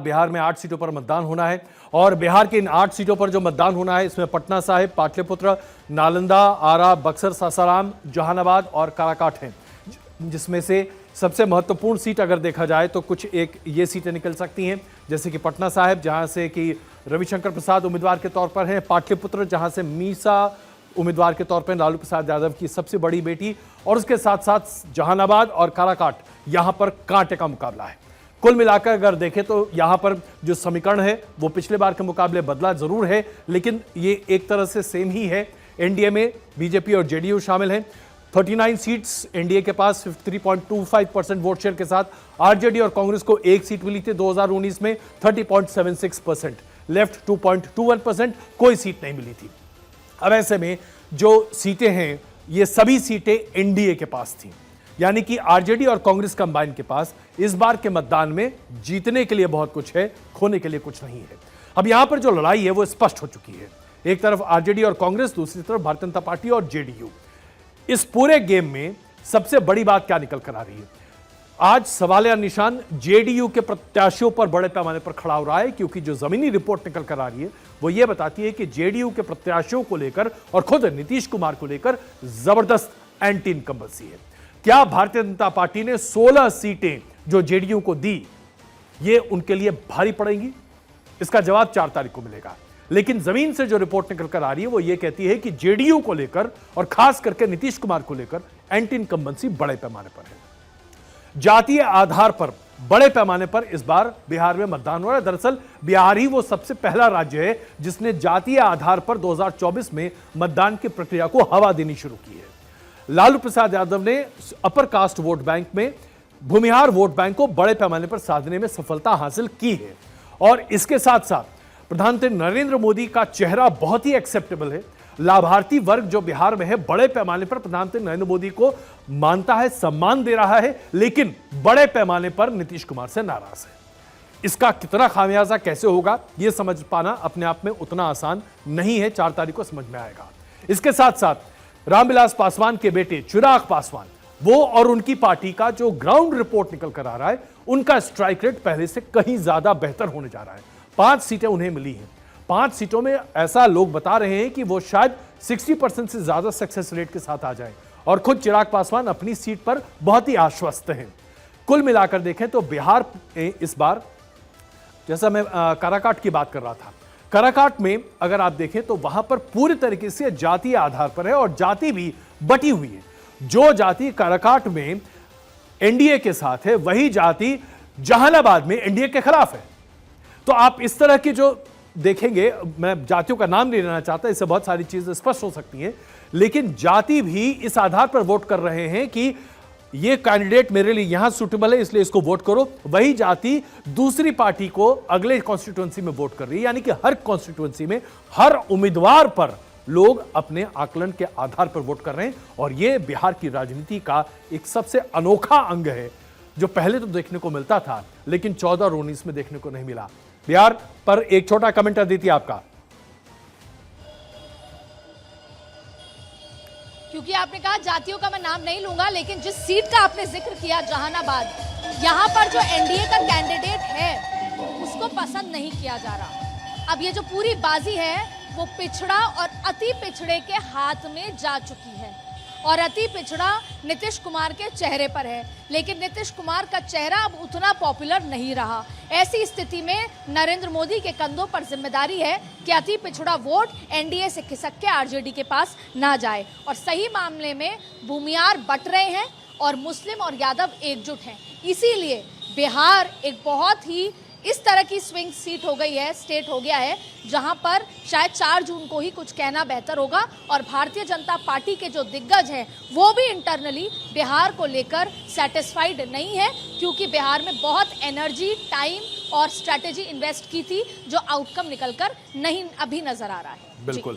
बिहार में 8 सीटों पर मतदान होना है और बिहार की इन 8 सीटों पर जो मतदान होना है इसमें पटना साहिब, पाटलिपुत्र, नालंदा, आरा, बक्सर, सासाराम, जहानाबाद और काराकाट हैं, जिसमें से सबसे महत्वपूर्ण सीट अगर देखा जाए तो कुछ एक ये सीटें निकल सकती हैं, जैसे कि पटना साहिब जहां से कि रविशंकर प्रसाद उम्मीदवार के तौर पर हैं, पाटलिपुत्र जहां से मीसा उम्मीदवार के तौर पर लालू प्रसाद यादव की सबसे बड़ी बेटी, और उसके साथ साथ जहानाबाद और काराकाट यहां पर कांटे का मुकाबला है। कुल मिलाकर अगर देखें तो यहां पर जो समीकरण है वो पिछले बार के मुकाबले बदला जरूर है, लेकिन ये एक तरह से सेम ही है। एनडीए में बीजेपी और जेडीयू शामिल हैं। 39 सीट्स एनडीए के पास 53.25% वोट शेयर के साथ, आरजेडी और कांग्रेस को एक सीट मिली थी 2019 में 30.76%, लेफ्ट 2.21%, कोई सीट नहीं मिली थी। अब ऐसे में जो सीटें हैं ये सभी सीटें एनडीए के पास थी, यानी कि आरजेडी और कांग्रेस कंबाइन के पास इस बार के मतदान में जीतने के लिए बहुत कुछ है, खोने के लिए कुछ नहीं है। अब यहां पर जो लड़ाई है वो स्पष्ट हो चुकी है, एक तरफ आरजेडी और कांग्रेस, दूसरी तरफ भारतीय जनता पार्टी और जेडीयू। इस पूरे गेम में सबसे बड़ी बात क्या निकल कर आ रही है, आज सवालिया निशान जेडीयू के प्रत्याशियों पर बड़े पैमाने पर खड़ा हो रहा है, क्योंकि जो जमीनी रिपोर्ट निकल कर आ रही है वो ये बताती है कि जेडीयू के प्रत्याशियों को लेकर और खुद नीतीश कुमार को लेकर जबरदस्त एंटी इनकम्बेंसी है। क्या भारतीय जनता पार्टी ने 16 सीटें जो जेडीयू को दी ये उनके लिए भारी पड़ेंगी? इसका जवाब 4 तारीख को मिलेगा, लेकिन जमीन से जो रिपोर्ट निकल कर आ रही है वो ये कहती है कि जेडीयू को लेकर और खास करके नीतीश कुमार को लेकर एंटी इनकम्बेंसी बड़े पैमाने पर है। जातीय आधार पर बड़े पैमाने पर इस बार बिहार में मतदान हो रहा है। दरअसल बिहार ही वो सबसे पहला राज्य है जिसने जातीय आधार पर 2024 में मतदान की प्रक्रिया को हवा देनी शुरू की है। लालू प्रसाद यादव ने अपर कास्ट वोट बैंक में भूमिहार वोट बैंक को बड़े पैमाने पर साधने में सफलता हासिल की है, और इसके साथ साथ प्रधानमंत्री नरेंद्र मोदी का चेहरा बहुत ही एक्सेप्टेबल है। लाभार्थी वर्ग जो बिहार में है बड़े पैमाने पर प्रधानमंत्री नरेंद्र मोदी को मानता है, सम्मान दे रहा है, लेकिन बड़े पैमाने पर नीतीश कुमार से नाराज है। इसका कितना खामियाजा कैसे होगा यह समझ पाना अपने आप में उतना आसान नहीं है, 4 तारीख को समझ में आएगा। इसके साथ साथ रामविलास पासवान के बेटे चिराग पासवान, वो और उनकी पार्टी का जो ग्राउंड रिपोर्ट निकल कर आ रहा है उनका स्ट्राइक रेट पहले से कहीं ज्यादा बेहतर होने जा रहा है। 5 सीटें उन्हें मिली हैं। 5 सीटों में ऐसा लोग बता रहे हैं कि वो शायद 60% से ज्यादा सक्सेस रेट के साथ आ जाएं, और खुद चिराग पासवान अपनी सीट पर बहुत ही आश्वस्त हैं। कुल मिलाकर देखें तो बिहार इस बार, जैसा मैं काराकाट की बात कर रहा था, काराकाट में अगर आप देखें तो वहां पर पूरी तरीके से जातीय आधार पर है और जाति भी बटी हुई है। जो जाति काराकाट में एनडीए के साथ है वही जाति जहानाबाद में एनडीए के खिलाफ है। तो आप इस तरह की जो देखेंगे, मैं जातियों का नाम नहीं लेना चाहता, इससे बहुत सारी चीजें स्पष्ट हो सकती हैं, लेकिन जाति भी इस आधार पर वोट कर रहे हैं कि ये कैंडिडेट मेरे लिए यहां सुटेबल है इसलिए इसको वोट करो। वही जाति दूसरी पार्टी को अगले कॉन्स्टिट्यूएंसी में वोट कर रही है, यानी कि हर कॉन्स्टिट्यूएंसी में हर उम्मीदवार पर लोग अपने आकलन के आधार पर वोट कर रहे हैं, और यह बिहार की राजनीति का एक सबसे अनोखा अंग है जो पहले तो देखने को मिलता था लेकिन 14 और 19 में देखने को नहीं मिला। बिहार पर एक छोटा कमेंट दीजिए आपका, क्योंकि आपने कहा जातियों का मैं नाम नहीं लूंगा, लेकिन जिस सीट का आपने जिक्र किया जहानाबाद, यहां पर जो एनडीए का कैंडिडेट है उसको पसंद नहीं किया जा रहा। अब ये जो पूरी बाजी है वो पिछड़ा और अति पिछड़े के हाथ में जा चुकी है, और अति पिछड़ा नीतीश कुमार के चेहरे पर है, लेकिन नीतीश कुमार का चेहरा अब उतना पॉपुलर नहीं रहा। ऐसी स्थिति में नरेंद्र मोदी के कंधों पर जिम्मेदारी है कि अति पिछड़ा वोट एनडीए से खिसक के आरजेडी के पास ना जाए, और सही मामले में भूमियार बट रहे हैं और मुस्लिम और यादव एकजुट हैं। इसीलिए बिहार एक बहुत ही इस तरह की स्विंग सीट हो गई है, स्टेट हो गया है, जहां पर शायद 4 जून को ही कुछ कहना बेहतर होगा, और भारतीय जनता पार्टी के जो दिग्गज हैं वो भी इंटरनली बिहार को लेकर सेटिस्फाइड नहीं है, क्योंकि बिहार में बहुत एनर्जी, टाइम और स्ट्रैटेजी इन्वेस्ट की थी जो आउटकम निकलकर नहीं अभी नजर आ रहा है। बिल्कुल।